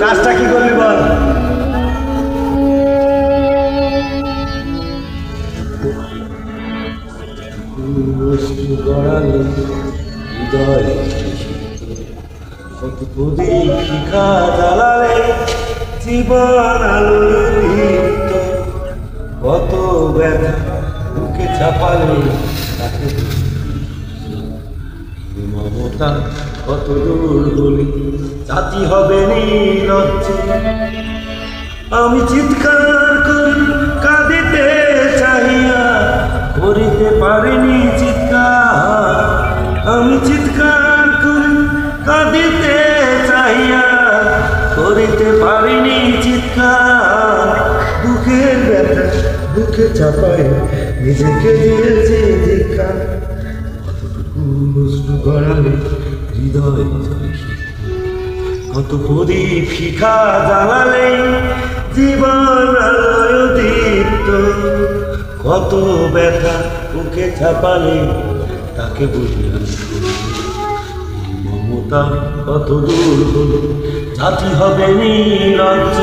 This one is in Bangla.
কাজটা কি করবি বল? কত প্রদীপ শিখা জ্বালালে জীবন আলোকিত, কত ব্যথা বুকে চাপালে তাকে মমতা কত দূর বলি জাতি হবে নির্লজ্জ। আমি চিৎকার করি কাঁদিতে চাহিয়া করিতে পারিনি চিৎকার। আমি চিৎকার করি কাঁদিতে চাহিয়া করিতে পারিনি চিৎকার। দুঃখের ব্যথা বুকে চাপায় নিজেকে দিয়েছি ধিক্কার। গড়ালে হৃদয় কত প্রদীপ শিখা জ্বালালে জীবন আলোয় দীপ্ত, কত ব্যথা বুকে চাপালে তাকে বুঝলাম মমতা কত দূর হলো জাতি হবে নির্লজ্জ।